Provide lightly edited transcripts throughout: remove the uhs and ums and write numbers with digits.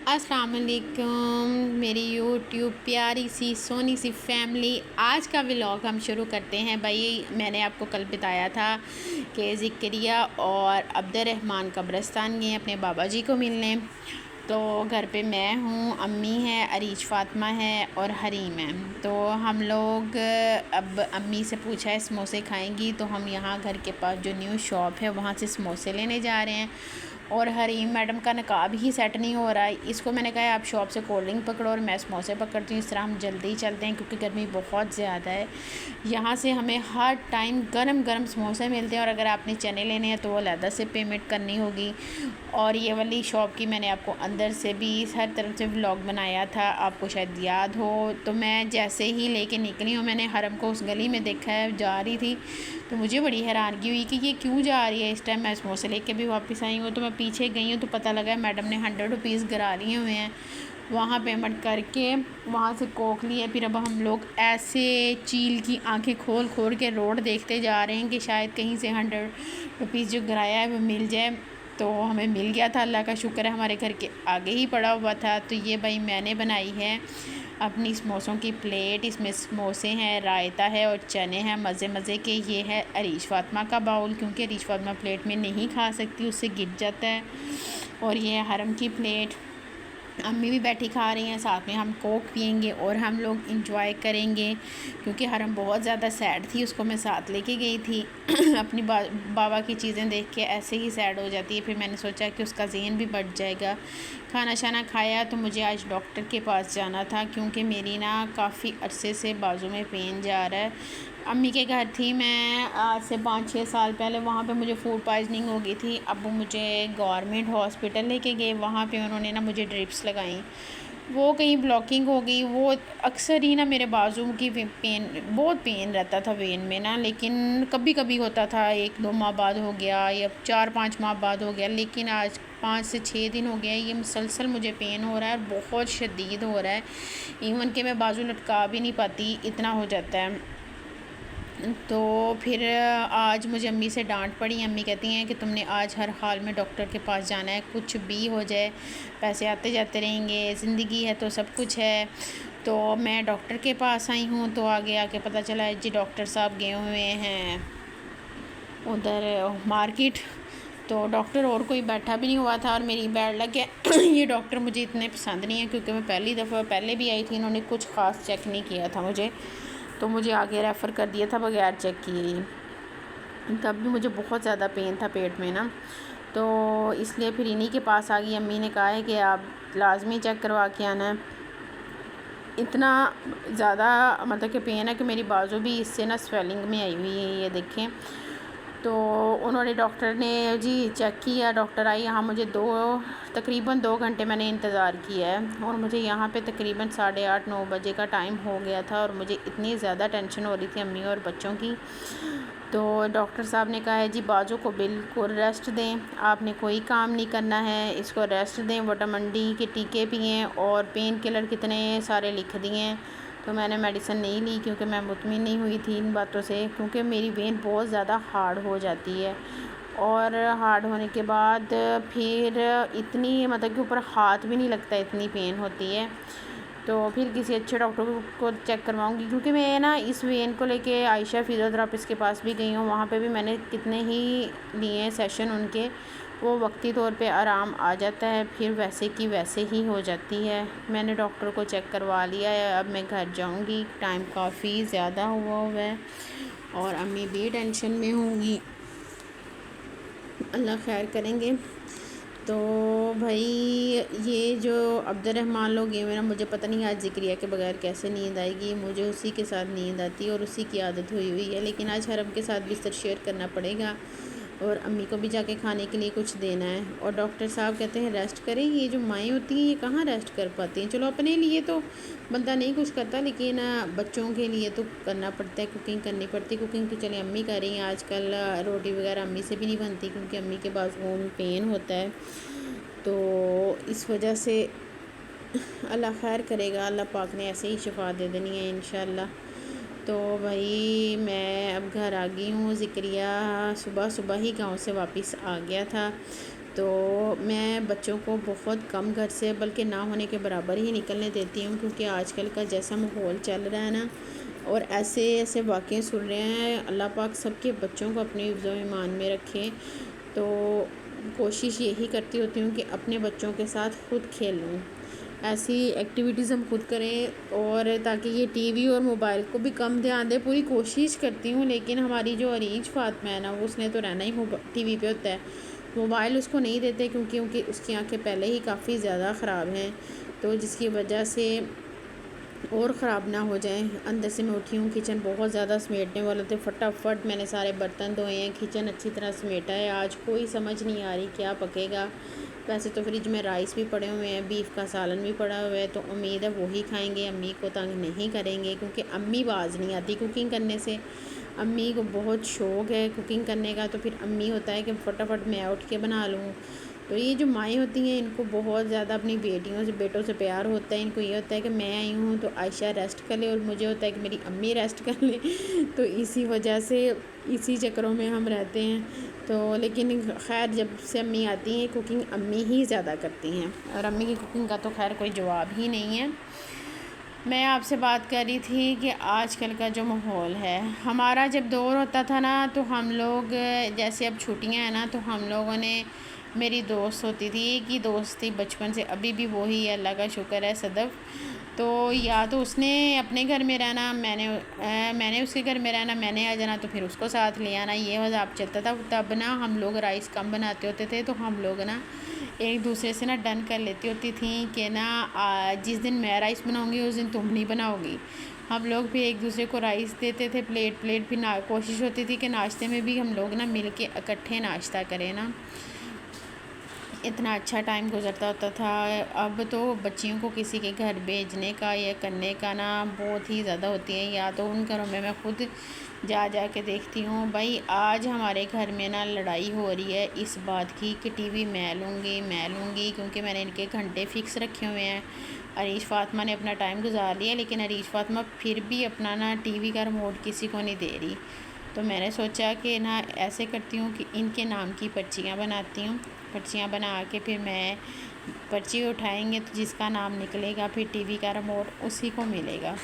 السلام علیکم میری یوٹیوب پیاری سی سونی سی فیملی، آج کا ولاگ ہم شروع کرتے ہیں۔ بھائی میں نے آپ کو کل بتایا تھا کہ ذکریہ اور عبد الرحمن قبرستان گئے اپنے بابا جی کو ملنے، تو گھر پہ میں ہوں، امی ہے، عریش فاطمہ ہے اور حریم ہے۔ تو ہم لوگ اب امی سے پوچھا ہے سموسے کھائیں گی، تو ہم یہاں گھر کے پاس جو نیو شاپ ہے وہاں سے سموسے لینے جا رہے ہیں۔ اور حریم میڈم کا نقاب ہی سیٹ نہیں ہو رہا ہے، اس کو میں نے کہا آپ شاپ سے کولڈ ڈرنک پکڑو اور میں سموسے پکڑتی ہوں، اس طرح ہم جلدی چلتے ہیں کیونکہ گرمی بہت زیادہ ہے۔ یہاں سے ہمیں ہر ٹائم گرم گرم سموسے ملتے ہیں، اور اگر آپ نے چنے لینے ہیں تو وہ علیحدہ سے پیمنٹ کرنی ہوگی۔ اور یہ والی شاپ کی میں نے آپ کو اندر سے بھی ہر طرف سے ولاگ بنایا تھا، آپ کو شاید یاد ہو۔ تو میں جیسے ہی لے کے نکلی ہوں، میں نے حرم کو اس گلی میں دیکھا ہے جا رہی تھی، تو مجھے بڑی حیرانگی ہوئی کہ یہ کیوں جا رہی ہے اس ٹائم۔ میں سموسے لے کے بھی واپس آئی ہوں، تو میں پیچھے گئی ہوں تو پتہ لگا میڈم نے 100 روپیز گرا لیے ہوئے ہیں، وہاں پیمنٹ کر کے وہاں سے کوک لیے۔ پھر اب ہم لوگ ایسے چیل کی آنکھیں کھول کھول کے روڈ دیکھتے جا رہے ہیں کہ شاید کہیں سے 100 روپیز جو گرایا ہے وہ مل جائے، تو ہمیں مل گیا تھا، اللہ کا شکر ہے، ہمارے گھر کے آگے ہی پڑا ہوا تھا۔ تو یہ بھائی میں نے بنائی ہے اپنی سموسوں کی پلیٹ، اس میں سموسے ہیں، رائتا ہے اور چنے ہیں مزے مزے کے۔ یہ ہے عریش فاطمہ کا باؤل، کیونکہ عریش فاطمہ پلیٹ میں نہیں کھا سکتی، اس سے گر جاتا ہے۔ اور یہ ہے حرم کی پلیٹ، امی بھی بیٹھی کھا رہی ہیں، ساتھ میں ہم کوک پئیں گے اور ہم لوگ انجوائے کریں گے، کیونکہ حرم بہت زیادہ سیڈ تھی، اس کو میں ساتھ لے کے گئی تھی۔ اپنی بابا کی چیزیں دیکھ کے ایسے ہی سیڈ ہو جاتی ہے، پھر میں نے سوچا کہ اس کا ذہن بھی بڑھ جائے گا۔ کھانا شانا کھایا تو مجھے آج ڈاکٹر کے پاس جانا تھا، کیونکہ میری کافی عرصے سے بازو میں پین جا رہا ہے۔ امی کے گھر تھی میں آج سے 5-6 سال پہلے، وہاں پہ مجھے فوڈ پوائزننگ ہو گئی تھی۔ ابو مجھے گورنمنٹ ہاسپٹل لے کے گئے، وہاں پہ انہوں نے مجھے ڈرپس لگائیں، وہ کہیں بلاکنگ ہو گئی، وہ اکثر ہی میرے بازو کی پین، بہت پین رہتا تھا وین میں لیکن کبھی کبھی ہوتا تھا، 1-2 ماہ بعد ہو گیا یا 4-5 ماہ بعد ہو گیا، لیکن آج 5 سے 6 دن ہو گیا ہے، یہ مسلسل مجھے پین ہو رہا ہے اور بہت شدید ہو رہا ہے، ایون کہ میں بازو لٹکا بھی نہیں پاتی، اتنا ہو جاتا ہے۔ تو پھر آج مجھے امی سے ڈانٹ پڑی، امی کہتی ہیں کہ تم نے آج ہر حال میں ڈاکٹر کے پاس جانا ہے، کچھ بھی ہو جائے، پیسے آتے جاتے رہیں گے، زندگی ہے تو سب کچھ ہے۔ تو میں ڈاکٹر کے پاس آئی ہوں، تو آگے آ کے پتہ چلا ہے جی ڈاکٹر صاحب گئے ہوئے ہیں ادھر مارکیٹ، تو ڈاکٹر اور کوئی بیٹھا بھی نہیں ہوا تھا، اور میری بیڈ لگ گیا۔ یہ ڈاکٹر مجھے اتنے پسند نہیں ہیں، کیونکہ میں پہلی دفعہ پہلے بھی آئی تھی، انہوں نے کچھ خاص چیک نہیں کیا تھا مجھے، تو مجھے آگے ریفر کر دیا تھا بغیر چیک کیے ہی۔ تب بھی مجھے بہت زیادہ پین تھا پیٹ میں تو اس لیے پھر انہی کے پاس آ گئی۔ امی نے کہا ہے کہ آپ لازمی چیک کروا کے آنا ہے، اتنا زیادہ مطلب کہ پین ہے کہ میری بازو بھی اس سے سویلنگ میں آئی ہوئی ہے، یہ دیکھیں۔ تو انہوں نے ڈاکٹر نے جی چیک کیا، ڈاکٹر آئی یہاں، مجھے تقریباً 2 گھنٹے میں نے انتظار کیا ہے، اور مجھے یہاں پہ تقریباً 8:30-9 بجے کا ٹائم ہو گیا تھا، اور مجھے اتنی زیادہ ٹینشن ہو رہی تھی امی اور بچوں کی۔ تو ڈاکٹر صاحب نے کہا ہے جی بازو کو بالکل ریسٹ دیں، آپ نے کوئی کام نہیں کرنا ہے، اس کو ریسٹ دیں، وٹامن ڈی کے ٹیکے پئیں، اور پین کلر کتنے سارے لکھ دیے ہیں۔ تو میں نے میڈیسن نہیں لی، کیونکہ میں مطمئن نہیں ہوئی تھی ان باتوں سے، کیونکہ میری وین بہت زیادہ ہارڈ ہو جاتی ہے، اور ہارڈ ہونے کے بعد پھر اتنی مطلب کہ اوپر ہاتھ بھی نہیں لگتا، اتنی پین ہوتی ہے۔ تو پھر کسی اچھے ڈاکٹر کو چیک کرواؤں گی، کیونکہ میں اس وین کو لے کے عائشہ فزیوتھراپسٹ کے پاس بھی گئی ہوں، وہاں پہ بھی میں نے کتنے ہی لیے ہیں سیشن ان کے، وہ وقتی طور پہ آرام آ جاتا ہے، پھر ویسے کی ویسے ہی ہو جاتی ہے۔ میں نے ڈاکٹر کو چیک کروا لیا ہے، اب میں گھر جاؤں گی، ٹائم کافی زیادہ ہوا ہے، اور امی بھی ٹینشن میں ہوں گی، اللہ خیر کریں گے۔ تو بھائی یہ جو عبد الرحمن لوگ گئے ہوئے مجھے پتہ نہیں آج ذکریہ کے بغیر کیسے نیند آئے گی، مجھے اسی کے ساتھ نیند آتی ہے اور اسی کی عادت ہوئی ہے، لیکن آج حرم کے ساتھ بستر شیئر کرنا پڑے گا، اور امی کو بھی جا کے کھانے کے لیے کچھ دینا ہے۔ اور ڈاکٹر صاحب کہتے ہیں ریسٹ کریں، یہ جو مائیں ہوتی ہیں یہ کہاں ریسٹ کر پاتی ہیں، چلو اپنے لیے تو بندہ نہیں کچھ کرتا، لیکن بچوں کے لیے تو کرنا پڑتا ہے، کوکنگ کرنی پڑتی ہے، کوکنگ تو چلے امی کر رہی ہیں، آج کل روٹی وغیرہ امی سے بھی نہیں بنتی، کیونکہ امی کے بازو میں پین ہوتا ہے، تو اس وجہ سے اللہ خیر کرے گا، اللہ پاک نے ایسے ہی شفا دے دینی ہے انشاءاللہ۔ تو بھائی میں اب گھر آ گئی ہوں، ذکریہ صبح ہی گاؤں سے واپس آ گیا تھا، تو میں بچوں کو بہت کم گھر سے بلکہ نہ ہونے کے برابر ہی نکلنے دیتی ہوں، کیونکہ آج کل کا جیسا ماحول چل رہا ہے نا، اور ایسے واقعے سن رہے ہیں، اللہ پاک سب کے بچوں کو اپنے حفظ و ایمان میں رکھے، تو کوشش یہی کرتی ہوتی ہوں کہ اپنے بچوں کے ساتھ خود کھیلوں، ایسی ایکٹیویٹیز ہم خود کریں، اور تاکہ یہ ٹی وی اور موبائل کو بھی کم دھیان دے، پوری کوشش کرتی ہوں۔ لیکن ہماری جو عریج فاطمہ ہے نا، وہ اس نے تو رہنا ہی ٹی وی پہ ہوتا ہے، موبائل اس کو نہیں دیتے، کیونکہ اس کی آنکھیں پہلے ہی کافی زیادہ خراب ہیں، تو جس کی وجہ سے اور خراب نہ ہو جائیں۔ اندر سے میں اٹھی ہوں، کچن بہت زیادہ سمیٹنے والے تھے، فٹافٹ میں نے سارے برتن دھوئے ہیں، کچن اچھی طرح سمیٹا ہے۔ آج کوئی سمجھ نہیں آ رہی کیا پکے گا، ویسے تو فریج میں رائس بھی پڑے ہوئے ہیں، بیف کا سالن بھی پڑا ہوا ہے، تو امید ہے وہی کھائیں گے، امی کو تنگ نہیں کریں گے، کیونکہ امی باز نہیں آتی کوکنگ کرنے سے، امی کو بہت شوق ہے کوکنگ کرنے کا، تو پھر امی ہوتا ہے کہ فٹافٹ میں اٹھ کے بنا لوں۔ تو یہ جو مائیں ہوتی ہیں، ان کو بہت زیادہ اپنی بیٹوں سے پیار ہوتا ہے، ان کو یہ ہوتا ہے کہ میں آئی ہوں تو عائشہ ریسٹ کر لے، اور مجھے ہوتا ہے کہ میری امی ریسٹ کر لے، تو اسی وجہ سے اسی چکروں میں ہم رہتے ہیں۔ تو لیکن خیر جب سے امی آتی ہیں، کوکنگ امی ہی زیادہ کرتی ہیں، اور امی کی کوکنگ کا تو خیر کوئی جواب ہی نہیں ہے۔ میں آپ سے بات کر رہی تھی کہ آج کل کا جو ماحول ہے، ہمارا جب دور ہوتا تھا نا، تو ہم لوگ جیسے اب چھٹیاں ہیں نا، تو ہم لوگوں نے، میری دوست ہوتی تھی، ایک ہی دوست تھی بچپن سے، ابھی بھی وہی ہے، اللہ کا شکر ہے، صدف۔ تو یا تو اس نے اپنے گھر میں رہنا، میں نے اس کے گھر میں رہنا، میں نے آ جانا تو پھر اس کو ساتھ لے آنا، یہ حساب چلتا تھا۔ تب نا ہم لوگ رائس کم بناتے ہوتے تھے، تو ہم لوگ نا ایک دوسرے سے نا ڈن کر لیتی ہوتی تھیں کہ نا جس دن میں رائس بناؤں گی اس دن تم نہیں بناؤ گی۔ ہم لوگ پھر ایک دوسرے کو رائس دیتے تھے پلیٹ، پھر کوشش ہوتی تھی کہ ناشتے میں بھی ہم لوگ نا مل کے اکٹھے ناشتہ کریں نا، اتنا اچھا ٹائم گزرتا ہوتا تھا۔ اب تو بچیوں کو کسی کے گھر بھیجنے کا یا کرنے کا نا بہت ہی زیادہ ہوتی ہیں، یا تو ان گھروں میں خود جا کے دیکھتی ہوں، بھائی آج ہمارے گھر میں نا لڑائی ہو رہی ہے اس بات کی کہ ٹی وی میں لوں گی، کیونکہ میں نے ان کے گھنٹے فکس رکھے ہوئے ہیں۔ عریش فاطمہ نے اپنا ٹائم گزار لیا، لیکن عریش فاطمہ پھر بھی اپنا نا ٹی وی کا ریموٹ کسی کو نہیں دے رہی، تو میں نے سوچا کہ نا ایسے کرتی ہوں کہ ان کے نام کی پرچیاں بناتی ہوں، پرچیاں بنا کے پھر میں پرچی اٹھائیں گے تو جس کا نام نکلے گا پھر ٹی وی کا ریموٹ اسی کو ملے گا۔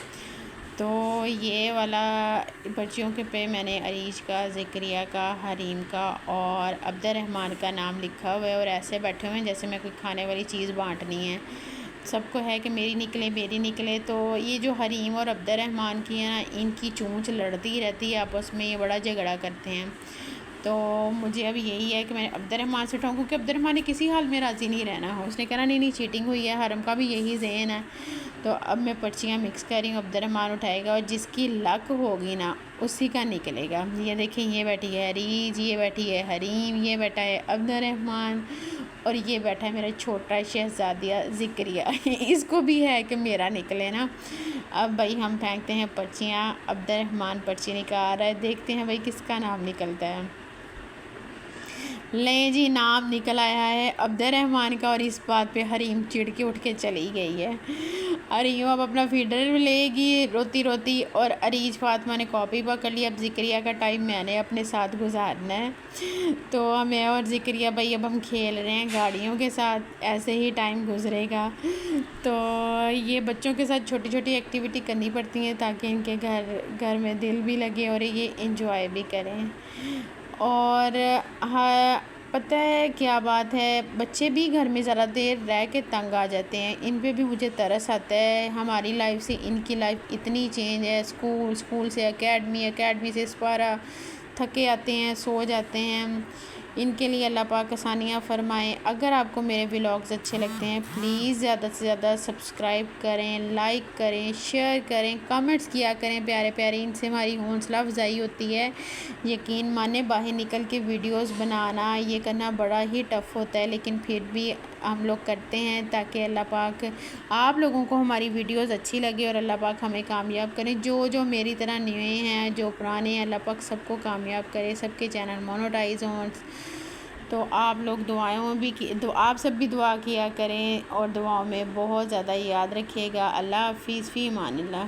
تو یہ والا پرچیوں کے پہ میں نے عریش کا، ذکریہ کا، حریم کا اور عبد الرحمن کا نام لکھا ہوا ہے، اور ایسے بیٹھے ہوئے ہیں جیسے میں کوئی کھانے والی چیز بانٹنی ہے، سب کو ہے کہ میری نکلے۔ تو یہ جو حریم اور عبد الرحمن کی ہے نا، ان کی چونچ لڑتی رہتی ہے آپس میں، یہ بڑا جھگڑا کرتے ہیں۔ تو مجھے اب یہی ہے کہ میں عبد الرحمن سے اٹھاؤں، کیونکہ عبد الرحمن نے کسی حال میں راضی نہیں رہنا ہے، اس نے کہنا نہیں چیٹنگ ہوئی ہے، حرم کا بھی یہی ذہن ہے۔ تو اب میں پرچیاں مکس کر رہی ہوں، عبد الرحمن اٹھائے گا، اور جس کی لک ہوگی نا اسی کا نکلے گا۔ یہ دیکھیں، یہ بیٹھی ہے عریج، یہ بیٹھی ہے حریم، یہ بیٹھا ہے عبد الرحمن، اور یہ بیٹھا ہے میرا چھوٹا شہزادیہ ذکریہ، اس کو بھی ہے کہ میرا نکلے نا۔ اب بھائی ہم پھینکتے ہیں پرچیاں، عبد الرحمن پرچی نکال رہا ہے، دیکھتے ہیں بھائی کس کا نام نکلتا ہے۔ لیں جی، نام نکل آیا ہے عبد الرحمن کا، اور اس بات پہ حریم چڑ کے اٹھ کے چلی گئی ہے۔ حریم اب اپنا فیڈر لے گی روتی روتی، اور عریج فاطمہ نے کاپی پکڑ لی۔ اب ذکریہ کا ٹائم میں نے اپنے ساتھ گزارنا ہے، تو میں اور ذکریہ بھائی اب ہم کھیل رہے ہیں گاڑیوں کے ساتھ، ایسے ہی ٹائم گزرے گا۔ تو یہ بچوں کے ساتھ چھوٹی چھوٹی ایکٹیویٹی کرنی پڑتی ہیں تاکہ ان کے گھر میں دل بھی لگے اور یہ انجوائے بھی کریں۔ اور پتہ ہے کیا بات ہے، بچے بھی گھر میں ذرا دیر رہ کے تنگ آ جاتے ہیں، ان پہ بھی مجھے ترس آتا ہے۔ ہماری لائف سے ان کی لائف اتنی چینج ہے، اسکول سے اکیڈمی سے اسپارہ، تھکے آتے ہیں، سو جاتے ہیں۔ ان کے لیے اللہ پاک آسانیاں فرمائیں۔ اگر آپ کو میرے ولاگز اچھے لگتے ہیں، پلیز زیادہ سے زیادہ سبسکرائب کریں، لائک کریں، شیئر کریں، کمنٹس کیا کریں پیارے پیارے، ان سے ہماری حوصلہ افزائی ہوتی ہے۔ یقین مانیں، باہر نکل کے ویڈیوز بنانا یہ کرنا بڑا ہی ٹف ہوتا ہے، لیکن پھر بھی ہم لوگ کرتے ہیں تاکہ اللہ پاک آپ لوگوں کو ہماری ویڈیوز اچھی لگے، اور اللہ پاک ہمیں کامیاب کریں۔ جو میری طرح نئے ہیں، جو پرانے ہیں، اللہ پاک سب کو کامیاب کرے، سب کے چینل مونوٹائز ہوں۔ تو آپ لوگ آپ سب بھی دعا کیا کریں، اور دعاؤں میں بہت زیادہ یاد رکھیے گا۔ اللہ حافظ، فی امان اللہ۔